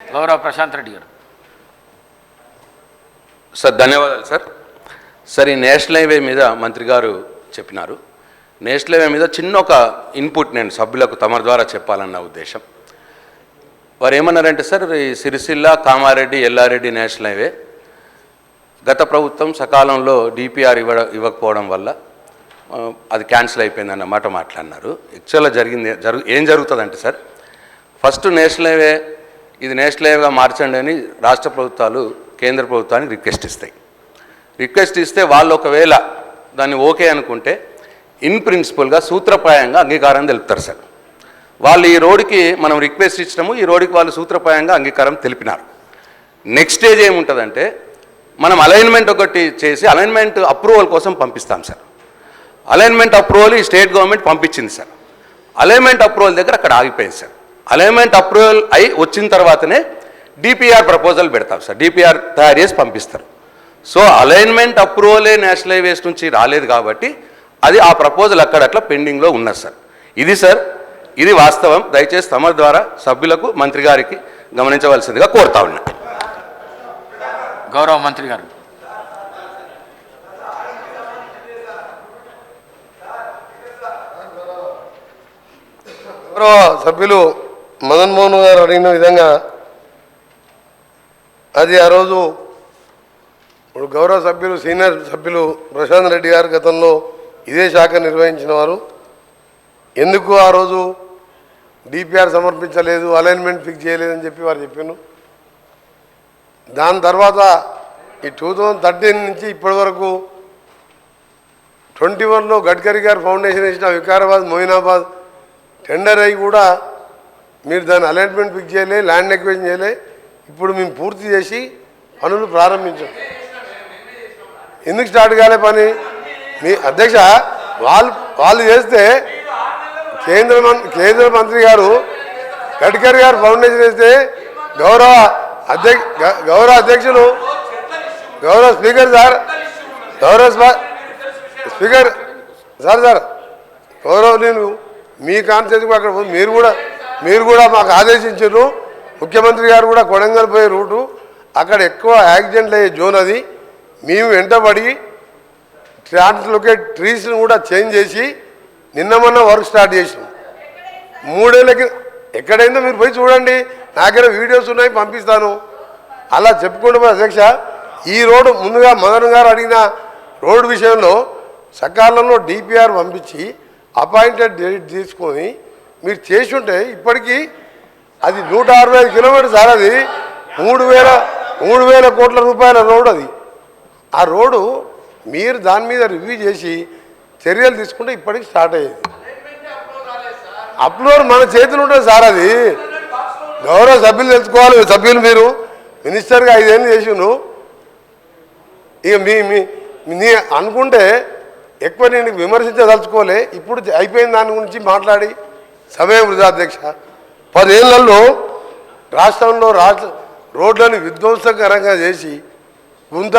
గౌరవ ప్రశాంత్ రెడ్డి గారు. సార్ ధన్యవాదాలు సార్. సార్ ఈ నేషనల్ హైవే మీద మంత్రి గారు చెప్పినారు. నేషనల్ హైవే మీద చిన్న ఒక ఇన్పుట్ నేను సభ్యులకు తమ ద్వారా చెప్పాలన్న ఉద్దేశం. వారు ఏమన్నారంటే సార్, ఈ సిరిసిల్ల కామారెడ్డి ఎల్లారెడ్డి నేషనల్ హైవే గత ప్రభుత్వం సకాలంలో డిపిఆర్ ఇవ్వకపోవడం వల్ల అది క్యాన్సిల్ అయిపోయింది అన్నమాట మాట్లాడినారు. యాక్చువల్గా ఏం జరుగుతుందంటే సార్, ఫస్ట్ నేషనల్ హైవే ఇది నేషనల్ హైవేగా మార్చండి అని రాష్ట్ర ప్రభుత్వాలు కేంద్ర ప్రభుత్వానికి రిక్వెస్ట్ ఇస్తే వాళ్ళు ఒకవేళ దాన్ని ఓకే అనుకుంటే ఇన్ ప్రిన్సిపల్గా సూత్రప్రాయంగా అంగీకారం తెలుపుతారు సార్. వాళ్ళు ఈ రోడ్డుకి మనం రిక్వెస్ట్ ఇచ్చినాము, ఈ రోడ్డుకి వాళ్ళు సూత్రప్రాయంగా అంగీకారం తెలిపినారు. నెక్స్ట్ స్టేజ్ ఏముంటుందంటే మనం అలైన్మెంట్ ఒకటి చేసి అలైన్మెంట్ అప్రూవల్ కోసం పంపిస్తాం సార్. అలైన్మెంట్ అప్రూవల్ ఈ స్టేట్ గవర్నమెంట్ పంపించింది సార్. అలైన్మెంట్ అప్రూవల్ దగ్గర అక్కడ ఆగిపోయింది సార్. అలైన్మెంట్ అప్రూవల్ అయి వచ్చిన తర్వాతనే డిపిఆర్ ప్రపోజల్ పెడతాం సార్. డిపిఆర్ తయారు చేసి పంపిస్తారు. సో అలైన్మెంట్ అప్రూవలే నేషనల్ హైవేస్ నుంచి రాలేదు కాబట్టి అది ఆ ప్రపోజల్ అక్కడట్లా పెండింగ్లో ఉన్నది సార్. ఇది సార్, ఇది వాస్తవం. దయచేసి తమ ద్వారా సభ్యులకు మంత్రి గారికి గమనించవలసిందిగా కోరుతా ఉన్నా. గౌరవ మంత్రి గారు. గౌరవ సభ్యులు మదన్ మోహన్ గారు అడిగిన విధంగా అది ఆ రోజు ఇప్పుడు గౌరవ సభ్యులు సీనియర్ సభ్యులు ప్రశాంత్ రెడ్డి గారు గతంలో ఇదే శాఖ నిర్వహించిన వారు. ఎందుకు ఆ రోజు డిపిఆర్ సమర్పించలేదు, అలైన్మెంట్ ఫిక్స్ చేయలేదని చెప్పి వారు చెప్పాను. దాని తర్వాత ఈ 2013 నుంచి ఇప్పటి వరకు 21లో గడ్కరీ గారు ఫౌండేషన్ వేసిన వికారాబాద్ మొయినాబాద్ టెండర్ అయ్యి కూడా మీరు దాన్ని అలైన్మెంట్ ఫిక్స్ చేయలే, ల్యాండ్ ఎక్వేషన్ చేయలే. ఇప్పుడు మేము పూర్తి చేసి పనులు ప్రారంభించాం. ఎందుకు స్టార్ట్ కాలే పని? మీ అధ్యక్ష వాళ్ళు చేస్తే కేంద్ర మంత్రి గారు గడ్కరీ గారు ఫౌండేషన్ వేస్తే గౌరవ అధ్యక్షులు గౌరవ స్పీకర్ సార్ స్పీకర్ సార్ నేను మీ కాన్స్టిట్యూన్సీకి అక్కడ మీరు కూడా మాకు ఆదేశించారు. ముఖ్యమంత్రి గారు కూడా కొడంగల్ పోయే రూటు అక్కడ ఎక్కువ యాక్సిడెంట్లు అయ్యే జోన్ అది. మేము వెంటబడి ట్రాన్స్లొకేట్ ట్రీస్ని కూడా చేంజ్ చేసి నిన్న మొన్న వర్క్ స్టార్ట్ చేసినాం. 3 ఏళ్ళకి ఎక్కడైందో మీరు పోయి చూడండి, నా దగ్గర వీడియోస్ ఉన్నాయి, పంపిస్తాను. అలా చెప్పుకుంటూ అధ్యక్ష, ఈ రోడ్డు ముందుగా మదన్ గారు అడిగిన రోడ్డు విషయంలో సకాలంలో డిపిఆర్ పంపించి అపాయింటెడ్ డేట్ తీసుకొని మీరు చేసి ఉంటే ఇప్పటికీ అది 165 కిలోమీటర్లు సార్. అది 3,000 కోట్ల రూపాయల రోడ్డు అది. ఆ రోడ్డు మీరు దాని మీద రివ్యూ చేసి చర్యలు తీసుకుంటే ఇప్పటికి స్టార్ట్ అయ్యేది. అప్లోడ్ మన చేతులు ఉంటుంది సార్. అది గౌరవ సభ్యులు తెలుసుకోవాలి. సభ్యులు మీరు మినిస్టర్గా 5 ఏళ్ళు చేసిండ్రు. ఇక మీ అనుకుంటే ఎక్కువ నేను విమర్శించదలుచుకోలే. ఇప్పుడు అయిపోయిన దాని గురించి మాట్లాడి సమయం వృధా అధ్యక్ష. 10 ఏళ్లలో రాష్ట్రంలో రోడ్లను విధ్వంసకరంగా చేసి గుంత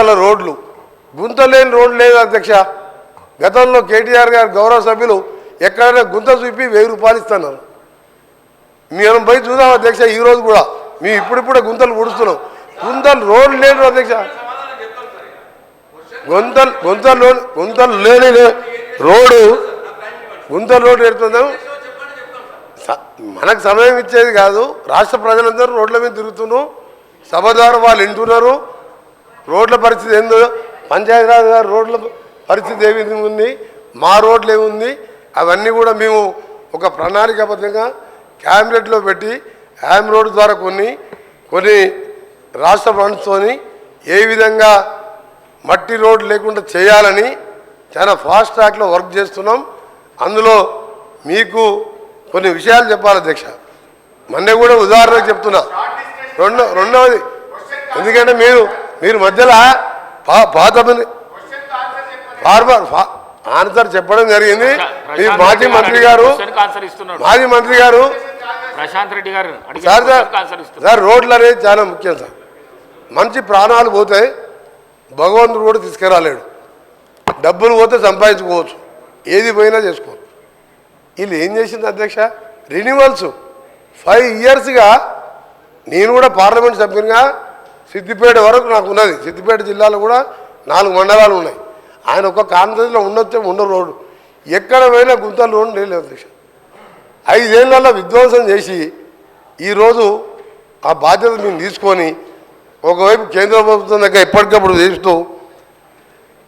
లేని రోడ్లు లేదు అధ్యక్ష. గతంలో కేటీఆర్ గారు గౌరవ సభ్యులు ఎక్కడైనా గుంత చూపి 1000 రూపాయలు ఇస్తున్నారు. మేము పోయి చూద్దాం అధ్యక్ష. ఈరోజు కూడా మేము ఇప్పుడిప్పుడే గుంతలు పుడుస్తున్నాం. రోడ్లు లేని అధ్యక్ష. గుంతలు లేని రోడ్డు ఎడుతున్నాం. మనకు సమయం ఇచ్చేది కాదు. రాష్ట్ర ప్రజలందరూ రోడ్ల మీద తిరుగుతున్నాం. సభ ద్వారా వాళ్ళు వింటున్నారు. రోడ్ల పరిస్థితి ఏందో, పంచాయతీరాజ్ గారు రోడ్ల పరిస్థితి ఏ విధంగా ఉంది, మా రోడ్లు ఏముంది, అవన్నీ కూడా మేము ఒక ప్రణాళికాబద్ధంగా క్యాబినెట్లో పెట్టి హ్యామ్ రోడ్డు ద్వారా కొన్ని రాష్ట్ర ఫండ్స్తోని ఏ విధంగా మట్టి రోడ్డు లేకుండా చేయాలని చాలా ఫాస్ట్ ట్రాక్లో వర్క్ చేస్తున్నాం. అందులో మీకు కొన్ని విషయాలు చెప్పాలి అధ్యక్ష. మొన్న కూడా ఉదాహరణకు చెప్తున్నా. రెండవది ఎందుకంటే మీరు మధ్యలో పాత ఆన్సర్ చెప్పడం జరిగింది. మీ మాజీ మంత్రి గారు ప్రశాంత్ రెడ్డి గారు సార్ రోడ్లు అనేది చాలా ముఖ్యం సార్. మంచి ప్రాణాలు పోతే భగవంతుడు కూడా తీసుకురాలేడు. డబ్బులు పోతే సంపాదించుకోవచ్చు, ఏది పోయినా చేసుకోవచ్చు. వీళ్ళు ఏం చేసింది అధ్యక్ష, రెన్యువల్స్ 5 ఇయర్స్గా నేను కూడా పార్లమెంట్ సభ్యునిగా సిద్దిపేట వరకు నాకు ఉన్నది. సిద్దిపేట జిల్లాలో కూడా 4 మండలాలు ఉన్నాయి. ఆయన ఒక కాన్ఫరెన్స్లో ఉన్న రోడ్డు ఎక్కడ పోయినా గుంతలు రోడ్డు లేదు అధ్యక్ష. 5 ఏళ్లలో విధ్వంసం చేసి ఈరోజు ఆ బాధ్యత మేము తీసుకొని ఒకవైపు కేంద్ర ప్రభుత్వం దగ్గర ఎప్పటికప్పుడు చేస్తూ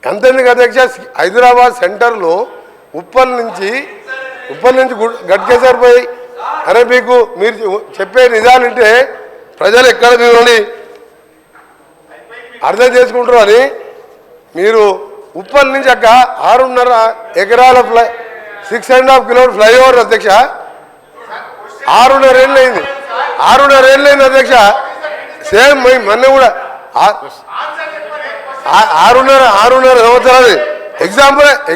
అంతేందుకు అధ్యక్ష, హైదరాబాద్ సెంటర్లో ఉప్పల్ నుంచి గట్కేసర్ పోయి అరే మీకు మీరు చెప్పే నిజాలంటే ప్రజలు ఎక్కడ మిమ్మల్ని అర్థం చేసుకుంటారు అని మీరు ఉప్పల్ నుంచి అక్క 6.5 ఎకరాల 6.5 కిలోమీటర్ ఫ్లైఓవర్ అధ్యక్ష 6.5 ఏళ్ళు అయింది. 6.5 ఏళ్ళు అయింది అధ్యక్ష. సేమ్ మొన్న కూడా 6.5 సంవత్సరాలు.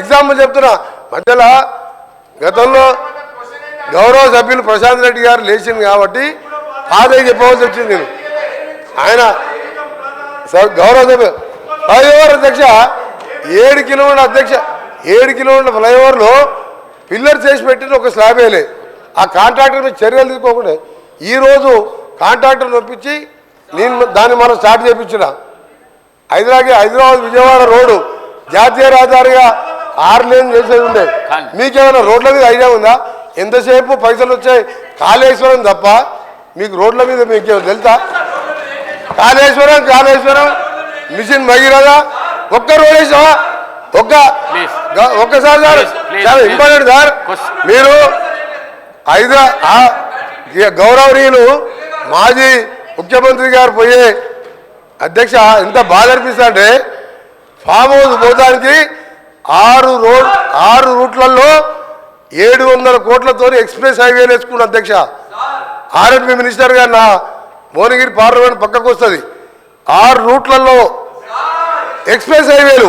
ఎగ్జాంపుల్ చెప్తున్నా. మధ్యలో గతంలో గౌరవ సభ్యులు ప్రశాంత్ రెడ్డి గారు లేచింది కాబట్టి అదే చెప్పవలసి వచ్చింది. నేను ఆయన గౌరవ సభ్యులు ఫ్లైఓవర్ అధ్యక్ష 7 కిలోమీటర్ల అధ్యక్ష 7 కిలోమీటర్ల ఫ్లైఓవర్లో పిల్లర్ చేసి పెట్టిన ఒక స్లాబ్ వేయలే. ఆ కాంట్రాక్టర్ మీద చర్యలు తీసుకోకుండా ఈరోజు కాంట్రాక్టర్ నొప్పించి నేను దాన్ని మనం స్టార్ట్ చేయించిన హైదరాబాద్ విజయవాడ రోడ్డు జాతీయ రహదారిగా 6 లేన్ చేసేది ఉండే. మీకేమైనా రోడ్ల మీద ఐడియా ఉందా? ఎంతసేపు పైసలు వచ్చాయి కాళేశ్వరం తప్ప మీకు రోడ్ల మీద మీకేమో తెలుసా? కాళేశ్వరం మిషన్ భగీరథ ఒక్క రోడ్ వేసావా? ఒక్కసారి సార్ చాలా ఇంపార్టెంట్ సార్. మీరు గౌరవనీయులు మాజీ ముఖ్యమంత్రి గారు పోయే అధ్యక్ష ఎంత బాధ అనిపిస్తా అంటే ఫామ్ హౌస్ పోతానికి 6 రూట్లలో 700 కోట్లతో ఎక్స్ప్రెస్ హైవేలు వేసుకున్న అధ్యక్ష. ఆర్ఎండ్బి మినిస్టర్ గారు నా భువనగిరి పార్లమెంట్ పక్కకు వస్తుంది. 6 రూట్లలో ఎక్స్ప్రెస్ హైవేలు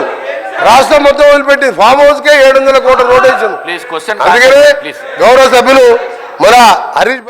రాష్ట్రం మొత్తం వదిలిపెట్టి ఫామ్ హౌస్కే 700 కోట్ల రోడ్ వేసాను. అందుకనే గౌరవ సభ్యులు మన హరీష్